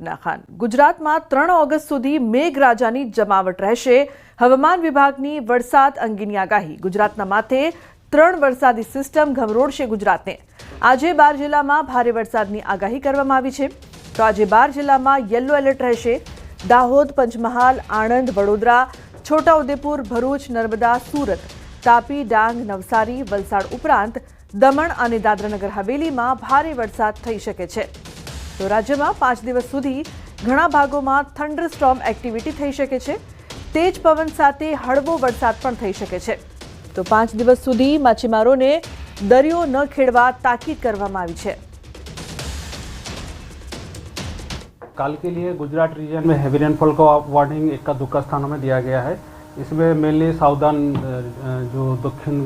સપના ખાન। ગુજરાતમાં 3 ઓગસ્ટ સુધી મેઘરાજાની જમાવટ રહેશે। હવામાન વિભાગની વરસાદ અંગેની આગાહી। ગુજરાતના માથે 3 વરસાદી સિસ્ટમ ગમરોડશે ગુજરાતને। આજે 12 જિલ્લામાં ભારે વરસાદની આગાહી કરવામાં આવી છે। તો આજે 12 જિલ્લામાં યલો એલર્ટ રહેશે। દાહોદ, પંચમહાલ, આણંદ, વડોદરા, છોટાઉદેપુર, ભરૂચ, નર્મદા, સુરત, તાપી, ડાંગ, નવસારી, વલસાડ ઉપરાંત દમણ અને દાદરાનગર હવેલીમાં ભારે વરસાદ થઈ શકે છે। તો રાજ્યમાં 5 દિવસ સુધી ઘણા ભાગોમાં થંડરસ્ટોર્મ એક્ટિવિટી થઈ શકે છે। તેજ પવન સાથે હળવો વરસાદ પણ થઈ શકે છે। તો 5 દિવસ સુધી માછીમારોને દરિયો ન ખેડવા તાકીદ કરવામાં આવી છે। कल के लिए गुजरात रीजन में हैवी रेनफॉल का वार्निंग इक्का दुक्का स्थानों में दिया गया है। इसमें मेनली साउदर्न जो दक्षिण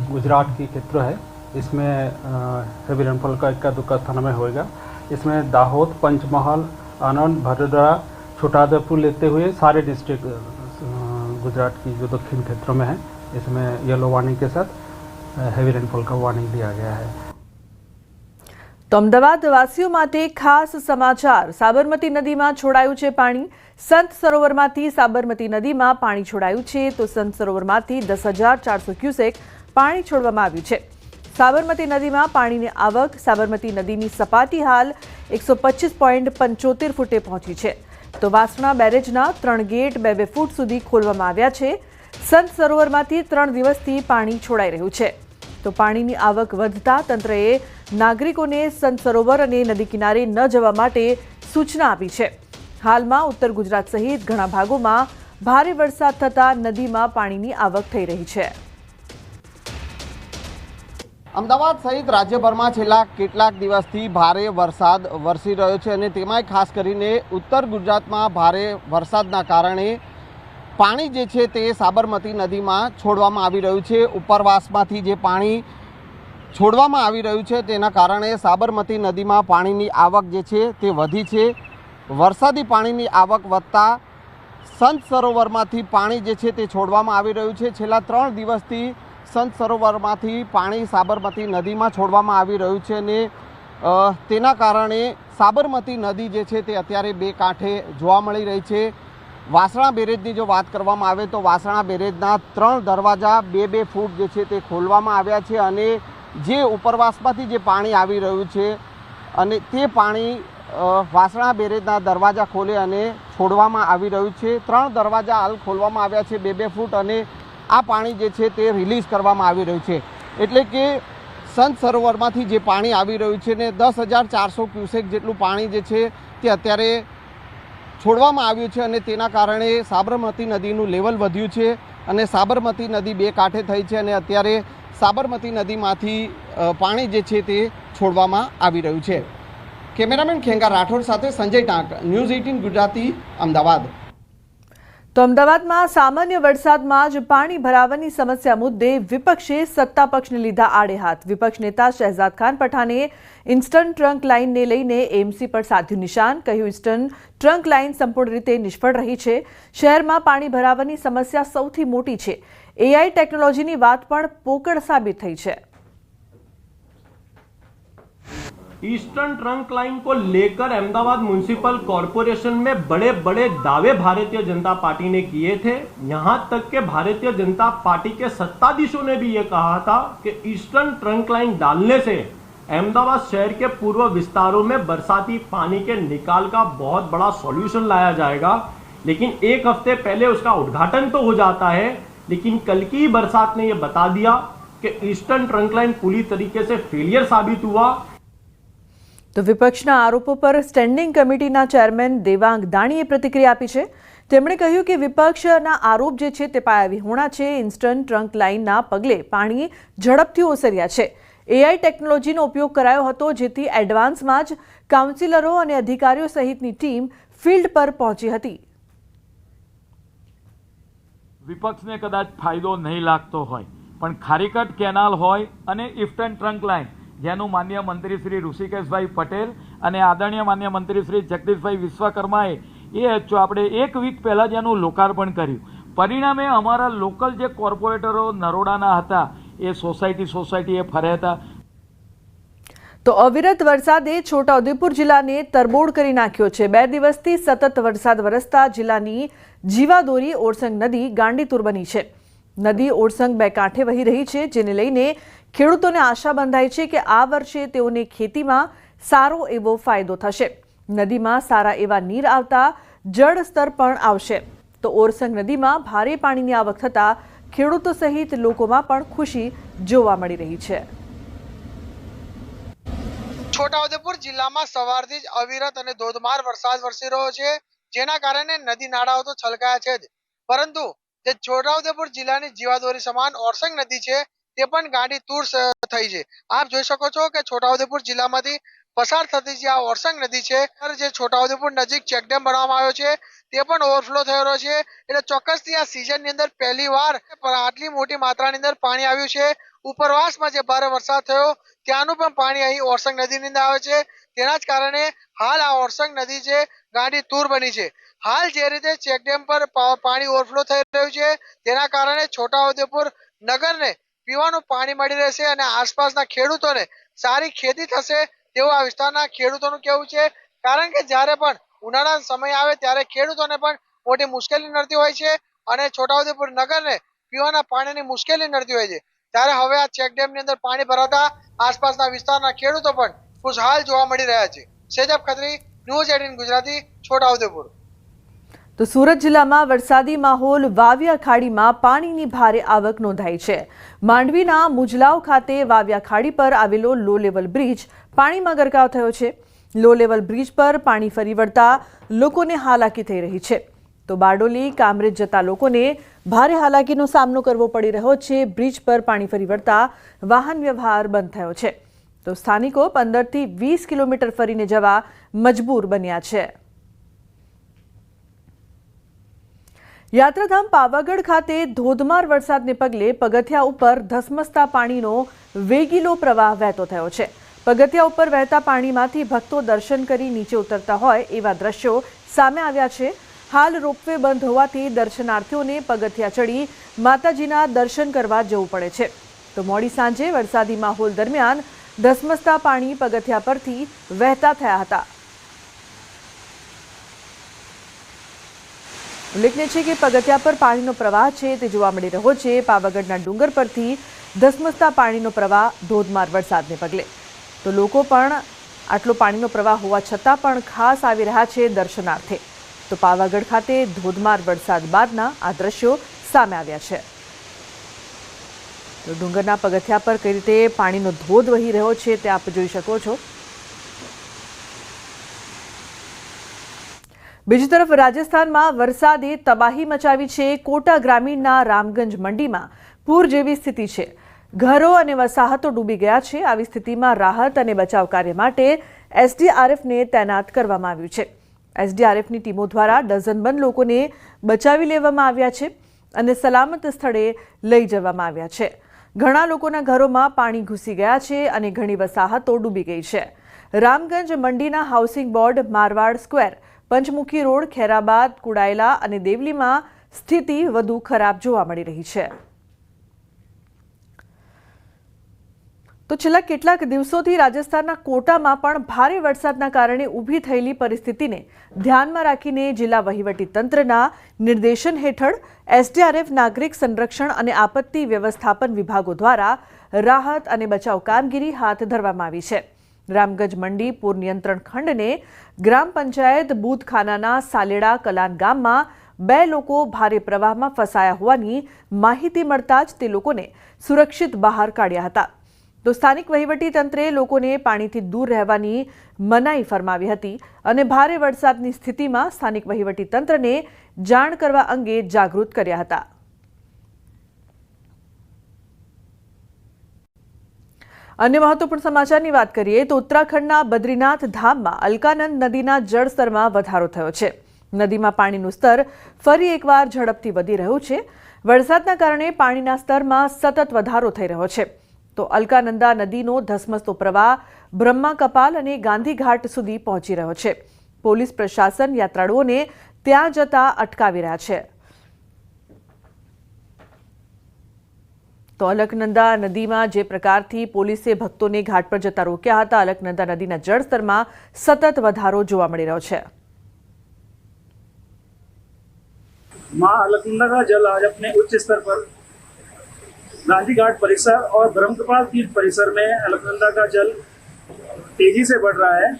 गुजरात की क्षेत्र है इसमें हैवी रेनफॉल का इक्का दुक्का स्थानों में होएगा। इसमें दाहोद, पंचमहाल, आनंद, वडोदरा, छोटाउदेपुर लेते हुए सारे डिस्ट्रिक्ट गुजरात की जो दक्षिण क्षेत्रों में है इसमें येलो वार्निंग के साथ हैवी रेनफॉल का वार्निंग दिया गया है। तो अमदावाद वासीओ माटे खास समाचार। साबरमती नदी में छोड़ाયું છે पाणी। संत सरोवर में साबरमती नदी में पाणी छोड़ाયું છે। तो संत सरोवर में 10,400 क्यूसेक पाणी छोड़वामां આવ્યું છે। साबरमती नदी में पानी की आवक साबरमती नदी की सपाटी हाल 125.75 फूटे पहुंची है। तो वासणा बेरेजना 3 गेट 2-2 फूट सुधी खोलवामां આવ્યા છે। संत सरोवर में 3 दिवसथी पाणी छोड़ाई रह्युं छे। तो पानी की आवक वधता तंत्रए नागरिकों ने संत सरोवर और नदी किनारे न जवा माटे सूचना आपी है। हाल में उत्तर गुजरात सहित घणा भागों में भारे वरसाद थता नदी में पानी की आवक थई रही है। अमदावाद सहित राज्यभर में छेल्ला केटलाक दिवसथी भारे वरसाद वरसी रह्यो छे अने तेमांय खास करीने उत्तर गुजरात में भारे वरसादना कारणे पाणी जे छे ते साबरमती नदी में छोड़वामां आवी रह्युं छे। उपरवासमांथी जे पाणी छोड़वामां आवी रह्युं छे तेना कारणे साबरमती नदी में पाणीनी आवक जे छे ते वधी छे। वरसादी पाणीनी आवक वधता संत सरोवरमांथी पाणी जे छे ते छोड़वामां आवी रह्युं छे। छेल्ला 3 दिवसथी संत सरोवरमांथी पाणी साबरमती नदी में छोड़वामां आवी रह्युं छे अने तेना कारणे साबरमती नदी जे छे ते अत्यारे 2 कांठे जोवा मळी रही छे। वासणा बेरेजनी जो बात करवामां आवे तो वासणा बेरेजना 3 दरवाजा 2-2 फूट जे छे ते खोलवामां आव्या छे अने जे उपरवासमांथी जे पाणी आवी रह्युं छे अने ते पाणी वासणा बेरेजना दरवाजा खोले अने छोड़वामां आवी रह्युं छे। 3 दरवाजा हाल खोलवामां आव्या छे 2-2 फूट अने आ पाणी जे छे ते रिलीज करवामां आवी रह्युं छे। एटले के संत सरोवरमांथी जे पाणी आवी रह्युं छे ने 10,400 क्यूसेक जेटલું पाणी जे छे ते अत्यारे छोड़वामां આવ્યું છે અને તેના કારણે સાબરમતી નદીનું લેવલ વધ્યું છે અને સાબરમતી નદી 2 કાંઠે થઈ છે અને અત્યારે સાબરમતી નદીમાંથી પાણી જે છે તે છોડવામાં આવી રહ્યું છે। કેમેરામેન ખેંગા રાઠોડ સાથે સંજય ટાંક, ન્યૂઝ 18 ગુજરાતી, અમદાવાદ। तो अमदावाद में सामान्य वरसाद में ज पाणी भरावानी समस्या मुद्दे विपक्षे सत्ता पक्ष ने लीधा आड़े हाथ। विपक्ष नेता शहजाद खान पठाने इंस्टंट ट्रंक लाइन ने लईने एमसी पर साध्યું निशान। કહ્યું इंस्टंट ट्रंक लाइन संपूर्ण रीते निष्फળ रही है। शहर में पाणी भरावानी समस्या सौथी मोटी है। एआई टेक्नोलॉजी की बात पण पोकळ साबित थई है। ईस्टर्न ट्रंक लाइन को लेकर अहमदाबाद म्युनिसिपल कॉरपोरेशन में बड़े बड़े दावे भारतीय जनता पार्टी ने किए थे। यहां तक के भारतीय जनता पार्टी के सत्ताधीशों ने भी ये कहा था कि ईस्टर्न ट्रंक लाइन डालने से अहमदाबाद शहर के पूर्व विस्तारों में बरसाती पानी के निकाल का बहुत बड़ा सॉल्यूशन लाया जाएगा। लेकिन 1 हफ्ते पहले उसका उद्घाटन तो हो जाता है, लेकिन कल की बरसात ने यह बता दिया कि ईस्टर्न ट्रंक लाइन पूरी तरीके से फेलियर साबित हुआ। तो विपक्षना आरोपों पर स्टेन्डिंग कमिटीना चेरमेन देवांग दाणीए प्रतिक्रिया आपी है। તેમણે કહ્યું કે વિપક્ષના આરોપ જે છે તે પાયાવિહોણા છે। ઇન્સ્ટન્ટ ટ્રંક લાઇનના પગલે પાણી ઝડપથી ઓસર્યા છે। એઆઈ ટેકનોલોજીનો ઉપયોગ કરાયો હતો જેથી એડવાન્સમાં જ કાઉન્સિલરો અને અધિકારીઓ સહિતની ટીમ ફિલ્ડ પર પહોંચી હતી। વિપક્ષને કદાચ ફાયદો નહીં લાગતો હોય પણ ખારીકટ કેનાલ હોય અને ઇસ્ટર્ન ટ્રંક લાઇન જેનું માન્ય મંત્રી શ્રી ઋષિકેશભાઈ પટેલ અને આદરણીય માન્ય મંત્રી શ્રી જગદીશભાઈ વિશ્વકર્માએ આપણે 1 વીક પહેલા જેનું લોકાર્પણ કર્યું। પરિણામે અમારા લોકલ જે કોર્પોરેટરો નરોડાના હતા એ સોસાયટીએ ફર્યા હતા। તો અવિરત વરસાદે છોટાઉદેપુર જિલ્લાને તરબોળ કરી નાખ્યો છે। 2 દિવસથી સતત વરસાદ વરસતા જિલ્લાની જીવાદોરી ઓરસંગ નદી ગાંડીતુર બની છે। નદી ઓરસંગ બે કાંઠે વહી રહી છે, જેને લઈને ખેડૂતોને આશા બંધાઈ છે કે આ વર્ષે તેઓને ખેતીમાં સારો એવો ફાયદો થશે। નદીમાં સારા એવા નીર આવતા જળસ્તર પણ આવશે। તો ઓરસંગ નદીમાં ભારે પાણીની આવક થતા ખેડૂતો સહિત લોકોમાં પણ ખુશી જોવા મળી રહી છે। છોટાઉદેપુર જિલ્લામાં સવારથી જ અવિરત અને ધોધમાર વરસાદ વરસી રહ્યો છે, જેના કારણે નદી નાળાઓ તો છલકાયા છે જ, પરંતુ જે છોટાઉદેપુર જિલ્લાની જીવાદોરી સમાન ઓરસંગ નદી છે તે પણ ગાંડીતુર થઈ છે। આપ જોઈ શકો છો કે છોટાઉદેપુર જિલ્લામાંથી પસાર થતી જે આ ઓરસંગ નદી છે, જે છોટાઉદેપુર નજીક ચેકડેમ બનાવવામાં આવ્યો છે તે પણ ઓવરફ્લો થઈ રહ્યો છે। એટલે ચોક્કસથી આ સિઝનની અંદર પહેલી વાર આટલી મોટી માત્રાની અંદર પાણી આવ્યું છે। ઉપરવાસમાં જે ભારે વરસાદ થયો ત્યાંનું પણ પાણી અહીં ઓરસંગ નદીની અંદર આવે છે। તેના જ કારણે હાલ આ ઓરસંગ નદી છે ગાંડીતુર બની છે। હાલ જે રીતે ચેકડેમ પર પાણી ઓવરફ્લો થઈ રહ્યું છે તેના કારણે છોટાઉદેપુર નગરને પીવાનું પાણી મળી રહેશે અને આસપાસના ખેડૂતોને સારી ખેતી થશે તેવું આ વિસ્તારના ખેડૂતોનું કહેવું છે। કારણ કે જ્યારે પણ ઉનાળાનો સમય આવે ત્યારે ખેડૂતોને પણ મોટી મુશ્કેલી નડતી હોય છે અને છોટાઉદેપુર નગરને પીવાના પાણીની મુશ્કેલી નડતી હોય છે। ત્યારે હવે આ ચેકડેમની અંદર પાણી ભરાતા આસપાસના વિસ્તારના ખેડૂતો પણ ખુશહાલ જોવા મળી રહ્યા છે। સેજબ ખત્રી, ન્યૂઝ 18 ગુજરાતી, છોટાઉદેપુર। તો સુરત જિલ્લામાં વરસાદી માહોલ, વાવિયા ખાડીમાં પાણીની ભારે આવક નોંધાઈ છે। માંડવીના મુજલાવ ખાતે વાવિયા ખાડી પર આવેલો લો લેવલ બ્રિજ પાણીમાં ગરકાવ થયો છે। લો લેવલ બ્રિજ પર પાણી ફરી વળતા લોકોને હાલાકી થઈ રહી છે। તો બારડોલી કામરેજ જતા લોકોને ભારે હાલાકીનો સામનો કરવો પડી રહ્યો છે। બ્રિજ પર પાણી ફરી વળતા વાહન વ્યવહાર બંધ થયો છે। તો સ્થાનિકો 15 થી 20 કિલોમીટર ફરીને જવા મજબૂર બન્યા છે। યાત્રાધામ પાવાગઢ ખાતે ધોધમાર વરસાદને પગલે પગથિયા ઉપર ધસમસતા પાણીનો વેગીલો પ્રવાહ વહેતો થયો છે। પગથિયા ઉપર વહેતા પાણીમાંથી ભક્તો દર્શન કરી નીચે ઉતરતા હોય એવા દ્રશ્યો સામે આવ્યા છે। હાલ રોપવે બંધ હોવાથી દર્શનાર્થીઓને પગથિયા ચડી માતાજીના દર્શન કરવા જવું પડે છે। તો મોડી સાંજે વરસાદી માહોલ દરમિયાન ધસમસતા પાણી પગથિયા પરથી વહેતા થયા હતા। ઉલ્લેખનીય છે કે પગથિયા પર પાણીનો પ્રવાહ છે તે જોવા મળી રહ્યો છે। પાવાગઢના ડુંગર પરથી ધસમસતા પાણીનો પ્રવાહ ધોધમાર વરસાદને પગલે તો લોકો પણ આટલો પાણીનો પ્રવાહ હોવા છતાં પણ ખાસ આવી રહ્યા છે દર્શનાર્થે। તો પાવાગઢ ખાતે ધોધમાર વરસાદ બાદના આ દ્રશ્યો સામે આવ્યા છે। તો ડુંગરના પગથિયા પર કઈ રીતે પાણીનો ધોધ વહી રહ્યો છે તે આપ જોઈ શકો છો। બીજી તરફ રાજસ્થાનમાં વરસાદે તબાહી મચાવી છે। કોટા ગ્રામીણના રામગંજ મંડીમાં પૂર જેવી સ્થિતિ છે। ઘરો અને વસાહતો ડૂબી ગયા છે। આવી સ્થિતિમાં રાહત અને બચાવ કાર્ય માટે એસડીઆરએફને તૈનાત કરવામાં આવ્યું છે। એસડીઆરએફની ટીમો દ્વારા ડઝનબંધ લોકોને બચાવી લેવામાં આવ્યા છે અને સલામત સ્થળે લઈ જવામાં આવ્યા છે। ઘણા લોકોના ઘરોમાં પાણી ઘૂસી ગયા છે અને ઘણી વસાહતો ડૂબી ગઈ છે। રામગંજ મંડીના હાઉસિંગ બોર્ડ, મારવાડ સ્ક્વેર, પંચમુખી રોડ, ખેરાબાદ, કુડાયલા અને દેવલીમાં સ્થિતિ વધુ ખરાબ જોવા મળી રહી છે। તો છેલ્લા કેટલાક દિવસોથી રાજસ્થાનના કોટામાં પણ ભારે વરસાદના કારણે ઊભી થયેલી પરિસ્થિતિને ધ્યાનમાં રાખીને જિલ્લા વહીવટીતંત્રના નિર્દેશન હેઠળ એસડીઆરએફ, નાગરિક સંરક્ષણ અને આપત્તિ વ્યવસ્થાપન વિભાગો દ્વારા રાહત અને બચાવ કામગીરી હાથ ધરવામાં આવી છે। રામગંજ મંડી પૂર નિયંત્રણ ખંડને ગ્રામ પંચાયત બૂદખાનાના સાલેડા કલાન ગામમાં 2 લોકો ભારે પ્રવાહમાં ફસાયા હોવાની માહિતી મળતા જ તે લોકોને સુરક્ષિત બહાર કાઢ્યા હતા। તો સ્થાનિક વહીવટીતંત્રે લોકોને પાણીથી દૂર રહેવાની મનાઈ ફરમાવી હતી અને ભારે વરસાદની સ્થિતિમાં સ્થાનિક વહીવટીતંત્રને જાણ કરવા અંગે જાગૃત કર્યા હતા। અન્ય મહત્વપૂર્ણ સમાચારની વાત કરીએ તો ઉત્તરાખંડના બદ્રીનાથ ધામમાં અલકાનંદ નદીના જળસ્તરમાં વધારો થયો છે। નદીમાં પાણીનું સ્તર ફરી એકવાર ઝડપથી વધી રહ્યું છે। વરસાદના કારણે પાણીના સ્તરમાં સતત વધારો થઈ રહ્યો છે। તો અલકાનંદા નદીનો ધસમસતો પ્રવાહ બ્રહ્મા કપાલ અને ગાંધીઘાટ સુધી પહોંચી રહ્યો છે। પોલીસ પ્રશાસન યાત્રાળુઓને ત્યાં જતા અટકાવી રહ્યા છે। તો અલકનંદા નદીમાં જે પ્રકારથી પોલીસે ભક્તોને ઘાટ પર જતા રોક્યા હતા, અલકનંદા નદીના જળસ્તરમાં સતત વધારો જોવા મળી રહ્યો છે। मां अलकनंदा का जल आज अपने उच्च स्तर पर गांधी घाट परिसर और ब्रह्मकपाल तीर्थ परिसर में अलकनंदा का जल तेजी से बढ़ रहा है।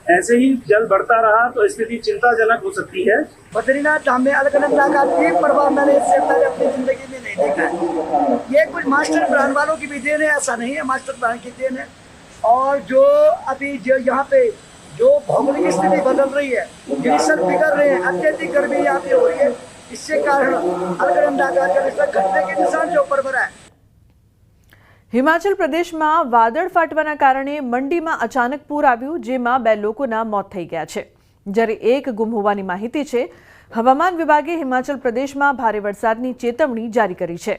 ऐसे ही जल बढ़ता रहा तो स्थिति चिंताजनक हो सकती है। बद्रीनाथ धाम में अलकनंदा का एक प्रभाव मैंने इससे पहले अपनी जिंदगी में नहीं देखा है। ये कुछ मास्टर प्लान वालों की भी देन है, ऐसा नहीं है, मास्टर प्लान की देन है। और जो अभी जो यहाँ पे जो भौगोलिक स्थिति बदल रही है, ग्लेशियर पिघल रहे हैं, अत्यधिक गर्मी यहाँ पे हो रही है, इससे कारण अलकनंदा का जलस्तर घटने के निशान के ऊपर बना है। हिमाचल प्रदेशમાં વાદળ ફાટવાના કારણે મંડીમાં અચાનક પૂર આવ્યું, જેમાં 2 લોકોના મોત થઈ ગયા છે, જ્યારે 1 ગુમ હોવાની માહિતી છે। હવામાન વિભાગે હિમાચલ પ્રદેશમાં ભારે વરસાદની ચેતવણી જારી કરી છે।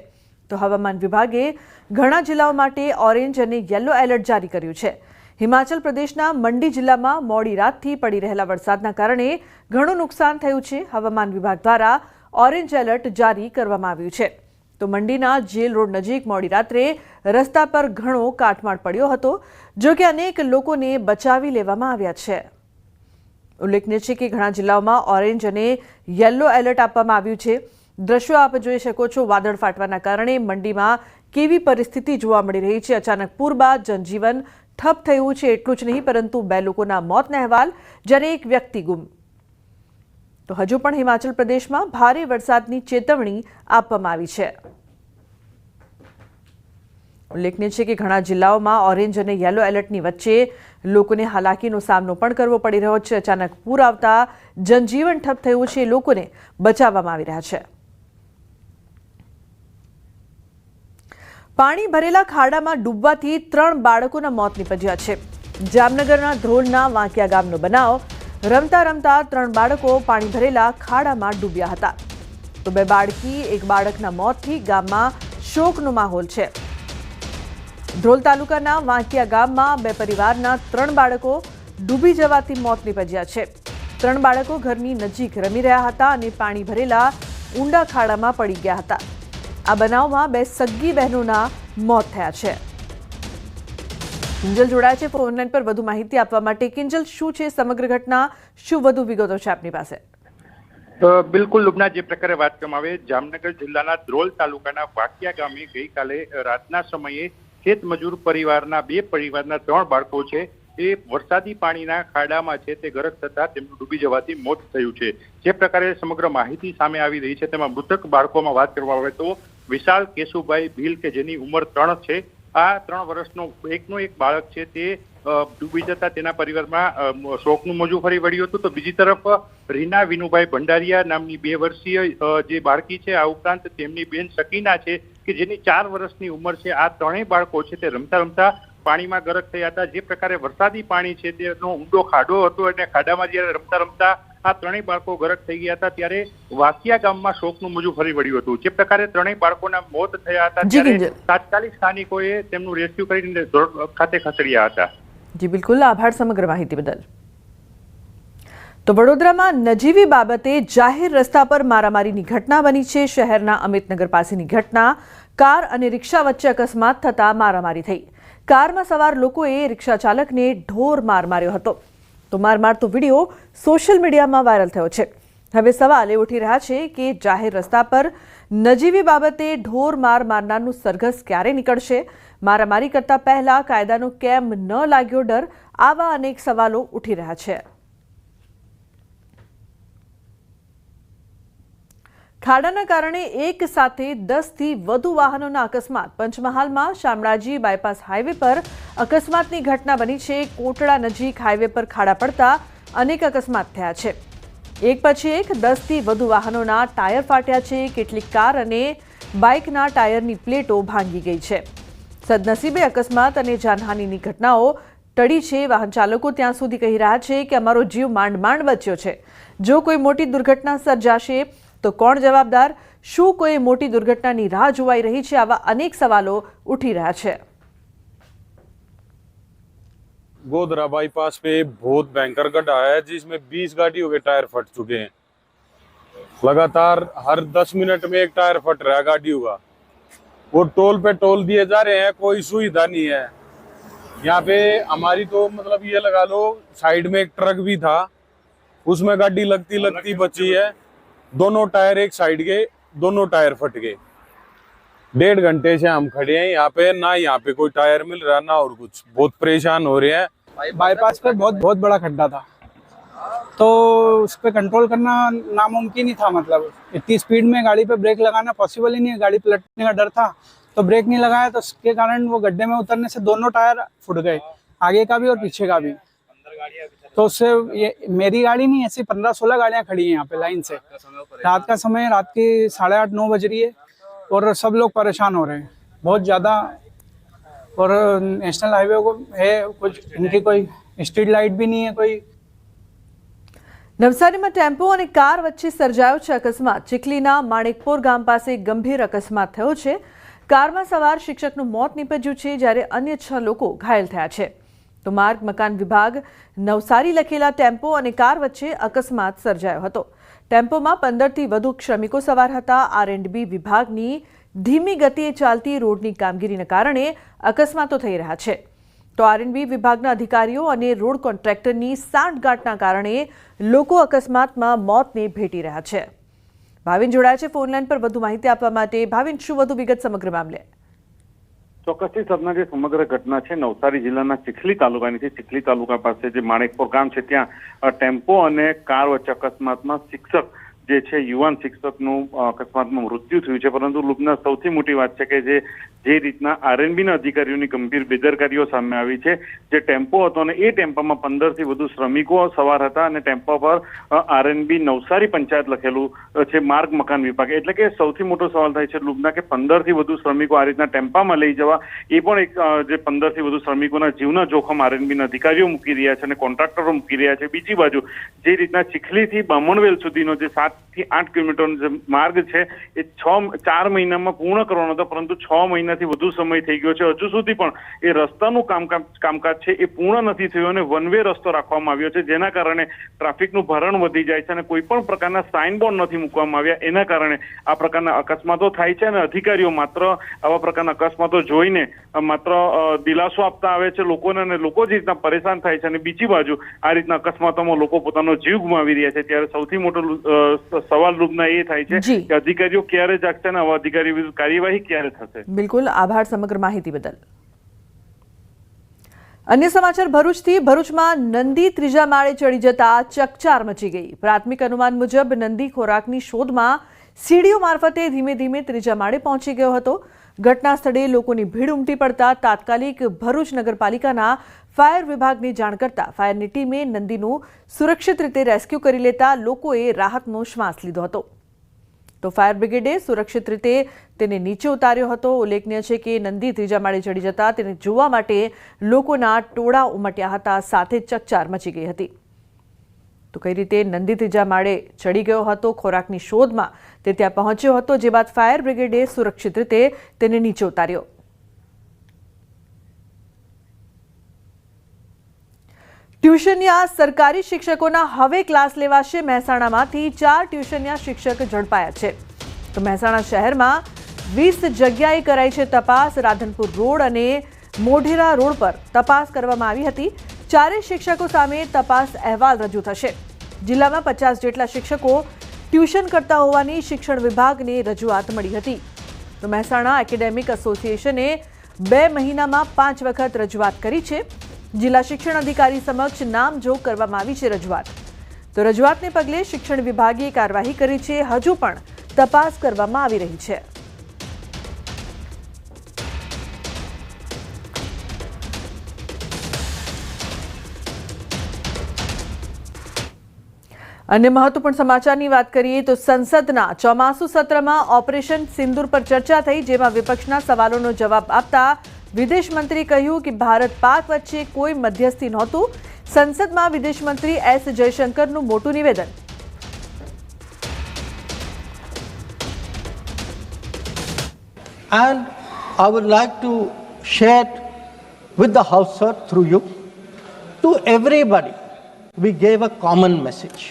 તો હવામાન વિભાગે ઘણા જિલ્લાઓ માટે ઓરેન્જ અને યલો એલર્ટ જારી કર્યું છે। હિમાચલ પ્રદેશના મંડી જિલ્લામાં મોડી રાતથી પડી રહેલા વરસાદના કારણે ઘણું નુકસાન થયું છે। હવામાન વિભાગ દ્વારા ઓરેન્જ એલર્ટ જારી કરવામાં આવ્યું છે। તો મંડીના જેલ રોડ નજીક મોડી રાત્રે રસ્તા પર ઘણો કાટમાળ પડ્યો હતો, જો કે અનેક લોકોને બચાવી લેવામાં આવ્યા છે। ઉલ્લેખનીય છે કે ઘણા જિલ્લાઓમાં ઓરેન્જ અને યલો એલર્ટ આપવામાં આવ્યું છે। દ્રશ્યો આપ જોઈ શકો છો। વાદળ ફાટવાના કારણે મંડીમાં કેવી પરિસ્થિતિ જોવા મળી રહી છે। અચાનક પૂર બાદ જનજીવન ઠપ થયું છે। એટલું જ નહીં, પરંતુ 2 લોકોના મોતના અહેવાલ, જ્યારે 1 વ્યક્તિ ગુમ। તો હજુ પણ હિમાચલ પ્રદેશમાં ભારે વરસાદની ચેતવણી આપવામાં આવી છે। ઉલ્લેખનીય છે કે ઘણા જિલ્લાઓમાં ઓરેન્જ અને યલો એલર્ટની વચ્ચે લોકોને હાલાકીનો સામનો પણ કરવો પડી રહ્યો છે। અચાનક પૂર આવતા જનજીવન ઠપ થયું છે, લોકોને બચાવવામાં આવી રહ્યા છે। પાણી ભરેલા ખાડામાં ડૂબવાથી 3 બાળકોના મોત નીપજ્યા છે। જામનગરના ધ્રોલના વાંકિયા ગામનો બનાવ। રમતા રમતા 3 બાળકો પાણી ભરેલા ખાડામાં ડૂબ્યા હતા। તો 2 બાળકી 1 બાળકના મોતથી ગામમાં શોકનો માહોલ છે। ધ્રોલ તાલુકાના વાંકિયા ગામમાં 2 પરિવારના 3 બાળકો ડૂબી જવાથી મોત નીપજ્યા છે। 3 બાળકો ઘરની નજીક રમી રહ્યા હતા અને પાણી ભરેલા ઊંડા ખાડામાં પડી ગયા હતા। આ બનાવમાં 2 સગી બહેનોના મોત થયા છે। કિંજલ જોડાય છે ફોન લાઈન પર વધુ માહિતી આપવા માટે। કિંજલ, શું છે સમગ્ર ઘટના? શું વધુ વિગતો છે આપની પાસે? બિલકુલ લુબના, જે પ્રકારે વાત કરવામાં આવે, જામનગર જિલ્લાના ધ્રોલ તાલુકાના વાકિયા ગામે ગઈકાલે રાતના સમયે ખેત મજૂર પરિવારના 2 પરિવારના 3 બાળકો છે એ વરસાદી પાણીના ખાડામાં છે તે ગરક થતા તેમનું ડૂબી જવાથી મોત થયું છે। જે પ્રકારે સમગ્ર માહિતી સામે આવી રહી છે તેમાં મૃતક બાળકોમાં વાત કરવામાં આવે તો વિશાલ કેશુભાઈ ભીલ કે જેની ઉંમર 3 છે, આ 3 વર્ષનો એકનો એક બાળક છે તે ડૂબી જતા તેના પરિવારમાં શોકનું મોજું ફરી વળ્યું હતું। તો બીજી તરફ રીના વિનુભાઈ ભંડારિયા નામની 2 વર્ષીય જે બાળકી છે, આ ઉપરાંત તેમની બેન શકીના છે કે જેની 4 વર્ષની ઉંમર છે। આ 3 બાળકો છે તે રમતા રમતા પાણીમાં ગરક થયા હતા। જે પ્રકારે વરસાદી પાણી છે તેનો ઊંડો ખાડો હતો અને ખાડામાં જ્યારે રમતા રમતા આ 3 બાળકો ગરક થઈ ગયા હતા, ત્યારે વાકિયા ગામમાં શોકનું મોજું ફરી વળ્યું હતું। જે પ્રકારે 3 બાળકોના મોત થયા હતા, ત્યારે તાત્કાલિક સ્થાનિકોએ તેમનું રેસ્ક્યુ કરીને ધોળ ખાતે ખસેડ્યા હતા। જી બિલકુલ, આભાર સમગ્ર માહિતી બદલ। તો વડોદરામાં નજીવી બાબતે જાહેર રસ્તા પર મારામારીની ઘટના બની છે। શહેરના અમિતનગર પાસેની ઘટના। કાર અને રિક્ષા વચ્ચે અકસ્માત થતા મારામારી થઈ। કારમાં સવાર લોકોએ રિક્ષા ચાલકને ઢોર માર માર્યો હતો। તો માર મારતો વિડીયો સોશિયલ મીડિયામાં વાયરલ થયો છે। હવે સવાલ એ ઉઠી રહ્યા છે કે જાહેર રસ્તા પર નજીવી બાબતે ઢોર માર મારનારનું સરઘસ ક્યારે નીકળશે? મારામારી કરતા પહેલા કાયદાનો કેમ ન લાગ્યો ડર? આવા અનેક સવાલો ઉઠી રહ્યા છે। ખાડાના કારણે એક સાથે 10થી વધુ વાહનોના અકસ્માત। પંચમહાલમાં શામળાજી બાયપાસ હાઈવે પર અકસ્માતની ઘટના બની છે। કોટડા નજીક હાઈવે પર ખાડા પડતા અનેક અકસ્માત થયા છે। એક પછી એક 10થી વધુ વાહનોના ટાયર ફાટ્યા છે। કેટલીક કાર અને બાઇકના ટાયરની પ્લેટો ભાંગી ગઈ છે। સદનસીબે અકસ્માત અને જાનહાનિની ઘટનાઓ ટળી છે। વાહન ચાલકો ત્યાં સુધી કહી રહ્યા છે કે અમારો જીવ માંડ માંડ બચ્યો છે। જો કોઈ મોટી દુર્ઘટના સર્જાશે તો કોણ જવાબદાર? શું કોઈ મોટી દુર્ઘટનાની રાહ જોવાઈ રહી છે? આવા અનેક સવાલો ઉઠી રહ્યા છે। गोधरा बाईपास पे बहुत भयंकर गड्ढा है जिसमें 20 गाड़ियों के टायर फट चुके हैं। लगातार हर 10 मिनट में एक टायर फट रहा है गाड़ियों का। वो टोल पे टोल दिए जा रहे हैं, कोई सुविधा नहीं है यहाँ पे हमारी। तो मतलब ये लगा लो साइड में एक ट्रक भी था, उसमें गाड़ी लगती बची है, दोनों टायर एक साइड के, दोनों टायर फट गए। 1.5 घंटे से हम खड़े हैं यहाँ पे, ना यहाँ पे कोई टायर मिल रहा ना और कुछ, बहुत परेशान हो रहे हैं। बाईपास पे बहुत बड़ा खड्डा था, तो उस पर कंट्रोल करना नामुमकिन ही था। मतलब इतनी स्पीड में गाड़ी पे ब्रेक लगाना पॉसिबल ही नहीं है, गाड़ी पलटने का डर था, तो ब्रेक नहीं लगाया, तो उसके कारण वो गड्ढे में उतरने से दोनों टायर फूट गए, आगे का भी और पीछे का भी। तो उससे ये मेरी गाड़ी नहीं, ऐसी 15-16 गाड़ियां खड़ी हैं यहाँ पे लाइन से। रात का समय, रात की 8:30-9 बज रही है और सब लोग परेशान हो रहे हैं बहुत ज़्यादा। और नेशनल हाईवे को है कुछ, इनकी कोई स्ट्रीट लाइट भी नहीं है कोई। નવસારીમાં ટેમ્પો અને કાર વચ્ચે સર્જાયો છે અકસ્માત। ચીખલીના માણેકપોર ગામ પાસે ગંભીર અકસ્માત થયો છે। કારમાં સવાર શિક્ષકનું મોત નીપજ્યું છે, જ્યારે અન્ય 6 લોકો ઘાયલ થયા છે। તો માર્ગ મકાન વિભાગ નવસારી લખેલા ટેમ્પો અને કાર વચ્ચે અકસ્માત સર્જાયો હતો। ટેમ્પોમાં 15થી વધુ શ્રમિકો સવાર હતા। R&B વિભાગની ધીમી ગતિએ ચાલતી રોડની કામગીરીના કારણે અકસ્માતો થઈ રહ્યા છે। તો R&B વિભાગના અધિકારીઓ અને રોડ કોન્ટ્રાક્ટરની સાંઠગાંઠના કારણે લોકો અકસ્માતમાં મોતને ભેટી રહ્યા છે। ભાવિન જોડાયા છે ફોનલાઈન પર વધુ માહિતી આપવા માટે। ભાવિન, શું વધુ વિગત સમગ્ર મામલે? ચોક્કસથી સરના જે સમગ્ર ઘટના છે નવસારી જિલ્લાના ચીખલી તાલુકાની છે। ચીખલી તાલુકા પાસે જે માણેકપોર ગામ છે ત્યાં ટેમ્પો અને કાર વચ્ચે અકસ્માતમાં શિક્ષક જે છે યુવાન શિક્ષકનું અકસ્માતમાં મૃત્યુ થયું છે। પરંતુ લુબના સૌથી મોટી વાત છે કે જે રીતના R&Bના અધિકારીઓની ગંભીર બેદરકારીઓ સામે આવી છે। જે ટેમ્પો હતો અને એ ટેમ્પામાં 15થી વધુ શ્રમિકો સવાર હતા અને ટેમ્પો પર R&B નવસારી પંચાયત લખેલું છે, માર્ગ મકાન વિભાગ। એટલે કે સૌથી મોટો સવાલ થાય છે લુબના કે 15થી વધુ શ્રમિકો આ રીતના ટેમ્પામાં લઈ જવા, એ પણ એક જે 15થી વધુ શ્રમિકોના જીવના જોખમ R&Bના અધિકારીઓ મૂકી રહ્યા છે અને કોન્ટ્રાક્ટરો મૂકી રહ્યા છે। બીજી બાજુ જે રીતના ચીખલીથી બામણવેલ સુધીનો જે 7 થી 8 કિલોમીટરનો જે માર્ગ છે એ 4 મહિનામાં પૂર્ણ કરવાનો હતો, પરંતુ 6 મહિનાથી વધુ સમય થઈ ગયો છે। હજુ સુધી પણ એ રસ્તાનું કામકાજ છે એ પૂર્ણ નથી થયું અને વન વે રસ્તો રાખવામાં આવ્યો છે, જેના કારણે ટ્રાફિકનું ભારણ વધી જાય છે અને કોઈ પણ પ્રકારના સાઇન બોર્ડ નથી મૂકવામાં આવ્યા। એના કારણે આ પ્રકારના અકસ્માતો થાય છે અને અધિકારીઓ માત્ર આવા પ્રકારના અકસ્માતો જોઈને માત્ર દિલાસો આપતા આવે છે લોકોને, અને લોકો જે રીતના પરેશાન થાય છે અને બીજી બાજુ આ રીતના અકસ્માતોમાં લોકો પોતાનો જીવ ગુમાવી રહ્યા છે। ત્યારે સૌથી મોટો સવાલ લુબના એ થાય છે કે અધિકારીઓ ક્યારે જાગશે અને આવા અધિકારીઓ વિરુદ્ધ કાર્યવાહી ક્યારે થશે। બિલકુલ, આભાર સમગ્ર માહિતી બદલ। અન્ય સમાચાર ભરૂચથી। ભરૂચમાં નંદી ત્રીજા માળે ચડી જતા ચકચાર મચી ગઈ। પ્રાથમિક અનુમાન મુજબ નંદી ખોરાકની શોધમાં સીડીઓ મારફતે ધીમે ધીમે ત્રીજા માળે પહોંચી ગયો હતો। ઘટના સ્થળે લોકોની ભીડ ઉમટી પડતા તાત્કાલિક ભરૂચ નગરપાલિકાના ફાયર વિભાગને જાણ કરતા ફાયરની ટીમે નંદીનું સુરક્ષિત રીતે રેસ્ક્યુ કરી લેતા લોકોએ રાહતનો શ્વાસ લીધો હતો। તો ફાયર બ્રિગેડે સુરક્ષિત રીતે તેને નીચે ઉતાર્યો હતો। ઉલ્લેખનીય છે કે નંદી ત્રીજા માળે ચડી જતા તેને જોવા માટે લોકોના ટોળા ઉમટ્યા હતા, સાથે ચકચાર મચી ગઈ હતી। તો કઈ રીતે નંદી ત્રીજા માળે ચડી ગયો હતો ખોરાકની શોધમાં તે ત્યાં પહોંચ્યો હતો, જે બાદ ફાયર બ્રિગેડે સુરક્ષિત રીતે તેને નીચે ઉતાર્યો। ટ્યુશનિયા સરકારી શિક્ષકોના હવે ક્લાસ લેવાશે। મહેસાણામાંથી 4 ટ્યુશનિયા શિક્ષક ઝડપાયા છે। તો મહેસાણા શહેરમાં 20 જગ્યાએ કરાઈ છે તપાસ। રાધનપુર રોડ અને મોઢેરા રોડ પર તપાસ કરવામાં આવી હતી। 4 શિક્ષકો સામે તપાસ અહેવાલ રજૂ થશે। જિલ્લામાં 50 જેટલા શિક્ષકો ટ્યુશન કરતા હોવાની શિક્ષણ વિભાગને રજૂઆત મળી હતી। તો મહેસાણા એકેડેમિક એસોસિએશને 2 મહિનામાં 5 વખત રજૂઆત કરી છે। જિલ્લા શિક્ષણ અધિકારી સમક્ષ નામજોગ કરવામાં આવી છે રજૂઆત। તો રજૂઆતને પગલે શિક્ષણ વિભાગે કાર્યવાહી કરી છે। હજુ પણ તપાસ કરવામાં આવી રહી છે। अन्य महत्वपूर्ण समाचारनी बात करिए तो संसदना ચોમાસુ સત્રમાં ઓપરેશન સિંદૂર પર ચર્ચા થઈ, જેમાં વિપક્ષના સવાલોનો જવાબ આપતા વિદેશ મંત્રી કહ્યું કે ભારત પાક વચ્ચે કોઈ મધ્યસ્થી નહોતું। સંસદમાં વિદેશ મંત્રી એસ જયશંકરનું મોટું નિવેદન। And I would like to share with the House, sir, through you, to everybody, we gave a common message.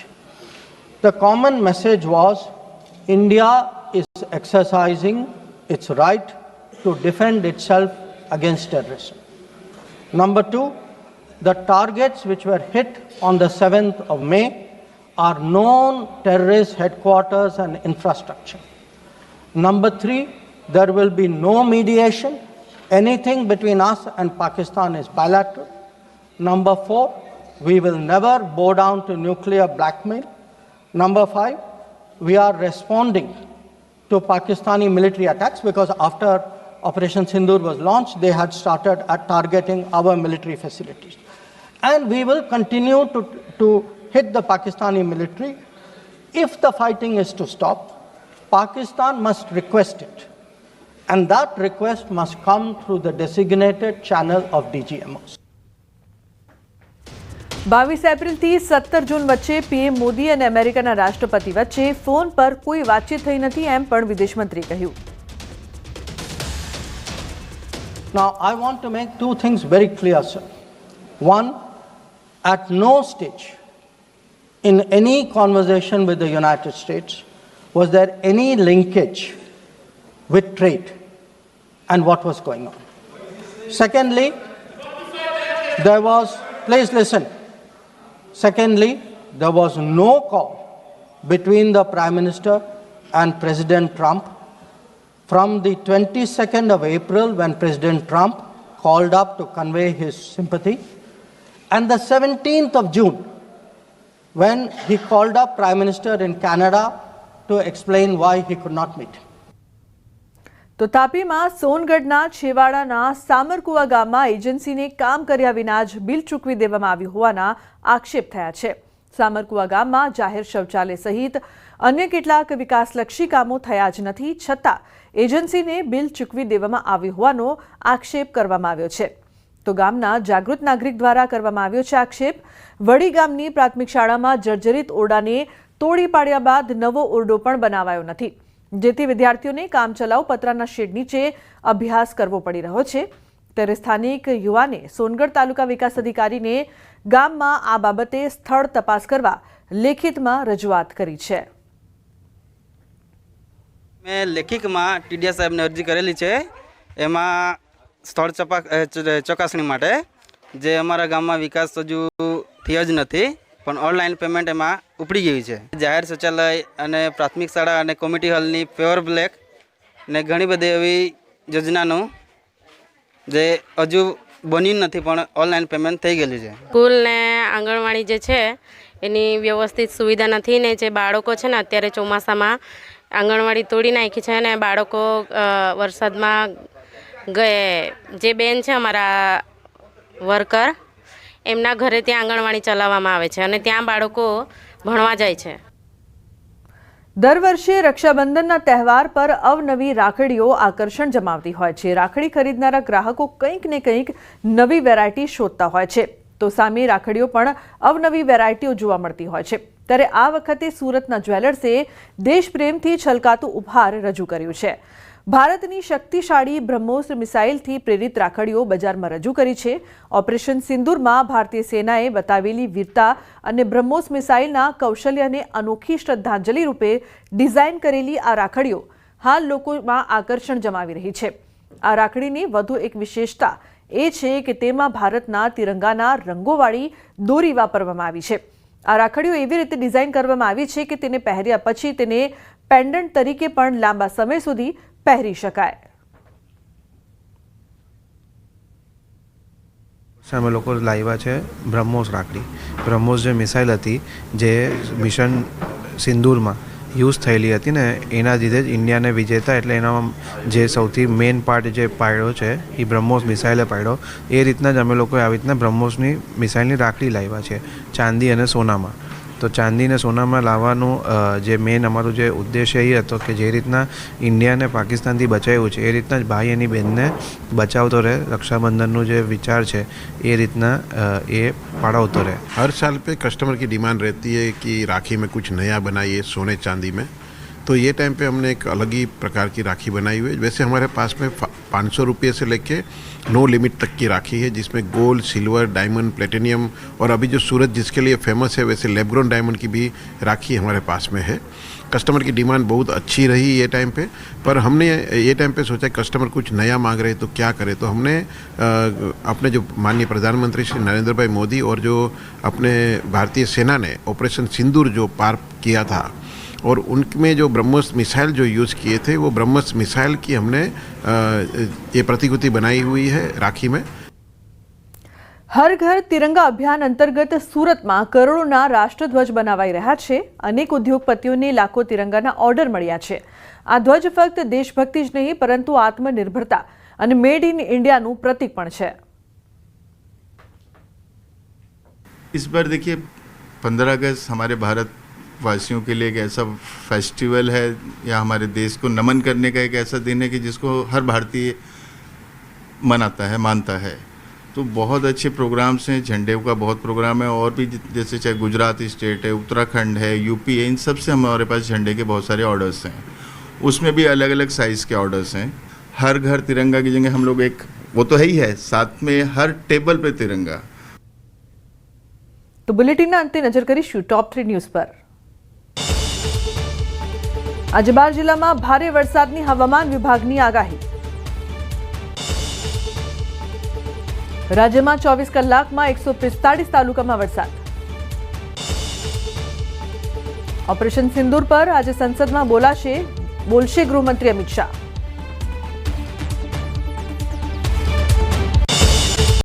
The common message was India is exercising its right to defend itself against terrorism. Number two, the targets which were hit on the 7th of May are known terrorist headquarters and infrastructure. Number three, there will be no mediation. Anything between us and Pakistan is bilateral. Number four, we will never bow down to nuclear blackmail. Number five, we are responding to Pakistani military attacks because after Operation Sindoor was launched, they had started targeting our military facilities. And we will continue to hit the Pakistani military. If the fighting is to stop, Pakistan must request it. And that request must come through the designated channel of DGMOs. 22 એપ્રિલથી 17 જૂન વચ્ચે PM Modi અને અમેરિકાના રાષ્ટ્રપતિ વચ્ચે phone પર કોઈ વાતચીત થઈ નથી એમ પણ વિદેશ મંત્રી કહ્યું. Now, I want to make two things very clear, sir. One, at no stage in any conversation with the United States was there any linkage with trade and what was going on. Secondly, there was, please listen. Secondly, there was no call between the Prime Minister and President Trump from the 22nd of April when President Trump called up to convey his sympathy and the 17th of June when he called up Prime Minister in Canada to explain why he could not meet. તો તાપીમાં સોનગઢના છેવાડાના સામરકુવા ગામમાં એજન્સીને કામ કર્યા વિના જ bill ચૂકવી દેવામાં આવ્યું હોવાના આક્ષેપ થયા છે. સામરકુવા ગામમાં જાહેર શૌચાલય સહિત अन्य કેટલાક વિકાસલક્ષી કામો થયા જ નથી છતાં એજન્સીને બિલ ચૂકવી દેવામાં આવ્યું હોવાનો આક્ષેપ કરવામાં આવ્યો છે. તો ગામના જાગૃત નાગરિક દ્વારા કરવામાં આવ્યો છે આક્ષેપ. વડી ગામની પ્રાથમિક શાળામાં જર્જરિત ઓરડાને તોડી પાડ્યા બાદ નવો ઓરડો પણ બનાવાયો નથી, જેથી વિદ્યાર્થીઓને કામચલાઉ પતરાના શેડ નીચે અભ્યાસ કરવો પડી રહ્યો છે. ત્યારે સ્થાનિક યુવાને સોનગઢ તાલુકા વિકાસ અધિકારીને ગામમાં આ બાબતે સ્થળ તપાસ કરવા લેખિતમાં રજૂઆત કરી છે. મેં લેખિતમાં ટીડીયા સાહેબને અરજી કરેલી છે, એમાં સ્થળ ચકાસણી માટે જે અમારા ગામમાં વિકાસ હજુ થયો જ નથી, પણ ઓનલાઈન પેમેન્ટ એમાં ઉપડી ગયું છે. જાહેર શૌચાલય અને પ્રાથમિક શાળા અને કોમ્યુનિટી હોલની પ્યોર બ્લેક ને ઘણી બધી એવી યોજનાનું જે હજુ બન્યું નથી પણ ઓનલાઈન પેમેન્ટ થઈ ગયેલું છે. સ્કૂલ ને આંગણવાડી જે છે એની વ્યવસ્થિત સુવિધા નથી ને જે બાળકો છે ને અત્યારે ચોમાસામાં આંગણવાડી તોડી નાખી છે અને બાળકો વરસાદમાં જે બેન છે અમારા વર્કર એમના ઘરે ત્યાં આંગણવાડી ચલાવવામાં આવે છે અને ત્યાં બાળકો ભણવા જાય છે. દર વર્ષે રક્ષાબંધનના તહેવાર પર અવનવી રાખડીઓ આકર્ષણ જમાવતી હોય છે. રાખડી ખરીદનારા ગ્રાહકો કંઈક ને કંઈક નવી વેરાયટી શોધતા હોય છે, તો સામે રાખડીઓ પણ અવનવી વેરાયટીઓ જોવા મળતી હોય છે. ત્યારે આ વખતે સુરતના જ્વેલર્સે દેશપ્રેમથી છલકાતું ઉપહાર રજૂ કર્યું છે. ભારતની શક્તિશાળી બ્રહ્મોસ મિસાઇલથી પ્રેરિત રાખડીઓ બજારમાં રજૂ કરી છે. ઓપરેશન સિંદૂરમાં ભારતીય સેનાએ બતાવેલી વીરતા અને બ્રહ્મોસ મિસાઇલના કૌશલ્યને અનોખી શ્રદ્ધાંજલિ રૂપે ડિઝાઇન કરેલી આ રાખડીઓ હાલ લોકોમાં આકર્ષણ જમાવી રહી છે. આ રાખડીની વધુ એક વિશેષતા એ છે કે તેમાં ભારતના તિરંગાના રંગોવાળી દોરી વાપરવામાં આવી છે. આ રાખડીઓ એવી રીતે ડિઝાઇન કરવામાં આવી છે કે તેને પહેર્યા પછી તેને પેન્ડન્ટ તરીકે પણ લાંબા સમય સુધી પહેરી શકાય. અમે લોકો લાવ્યા છે બ્રહ્મોસ રાખડી. બ્રહ્મોસ જે મિસાઇલ હતી જે મિશન સિંદૂરમાં યુઝ થયેલી હતી ને એના લીધે જ ઇન્ડિયાને વિજેતા, એટલે એનામાં જે સૌથી મેઇન પાર્ટ જે પાડ્યો છે એ બ્રહ્મોસ મિસાઇલે પાડ્યો. એ રીતના જ અમે લોકોએ આવી રીતના બ્રહ્મોસની મિસાઇલની રાખડી લાવ્યા છે ચાંદી અને સોનામાં. તો ચાંદી અને સોનામાં લાવવાનું જે મેઇન અમારું જે ઉદ્દેશ્ય એ હતો કે જે રીતના ઇન્ડિયાને પાકિસ્તાનથી બચાવ્યું છે એ રીતના જ ભાઈ એની બહેનને બચાવતો રહે. રક્ષाबंधन जो विचार है ये રીતના ये पढ़ावतो रहे. हर साल पे कस्टमर की डिमांड रहती है कि राखी में कुछ नया बनाइए सोने चांदी में, तो ये टाइम पे हमने एक अलग ही प्रकार की राखी बनाई हुई है। वैसे हमारे पास में 500 रुपये से लेके नो लिमिट तक की राखी है, जिसमें गोल्ड, सिल्वर, डायमंड, प्लेटिनियम और अभी जो सूरत जिसके लिए फेमस है वैसे लैब-ग्रोन डायमंड की भी राखी हमारे पास में है। कस्टमर की डिमांड बहुत अच्छी रही ये टाइम पे, पर हमने ये टाइम पे सोचा कस्टमर कुछ नया मांग रहे तो क्या करें, तो हमने अपने जो माननीय प्रधानमंत्री श्री नरेंद्र भाई मोदी और जो अपने भारतीय सेना ने ऑपरेशन सिंदूर जो पार किया था और उनमें जो ब्रह्मोस मिसाइल जो यूज़ किए थे वो ब्रह्मोस मिसाइल की हमने ये प्रतिकृति बनाई हुई है राखी में। હર ઘર તિરંગા અભિયાન અંતર્ગત સુરતમાં કરોડોના રાષ્ટ્રધ્વજ બનાવાઈ રહ્યા છે। અનેક ઉદ્યોગપતિઓને લાખો તિરંગાના ઓર્ડર મળ્યા છે। આ ધ્વજ ફક્ત દેશભક્તિ જ નહીં પરંતુ આત્મનિર્ભરતા અને મેડ ઇન ઇન્ડિયાનું પ્રતીક પણ છે। इस बार देखिए 15 अगस्त हमारे भारतवासियों के लिए एक ऐसा फेस्टिवल है या हमारे देश को नमन करने का एक ऐसा दिन है कि जिसको हर भारतीय मनाता है, मानता है। तो बहुत अच्छे प्रोग्राम्स हैं, झंडे का बहुत प्रोग्राम है और भी जैसे चाहे गुजरात स्टेट है, उत्तराखंड है, यूपी है, इन सब से हमारे पास झंडे के बहुत सारे ऑर्डर्स हैं। उसमें भी अलग अलग साइज़ के ऑर्डर्स हैं। हर घर तिरंगा की जगह हम लोग एक वो तो है ही है, साथ में हर टेबल पे तिरंगा। तो बुलेटिन अंते नजर करीशुं टॉप 3 न्यूज़ पर। आज 12 जिल्लामां भारे वरसादनी हवामान विभागनी आगाही। राज्यમાં 24 કલાકમાં 145 તાલુકામાં વરસાદ। ઓપરેશન સિંદૂર પર આજે સંસદમાં બોલશે ગૃહમંત્રી અમિત શાહ।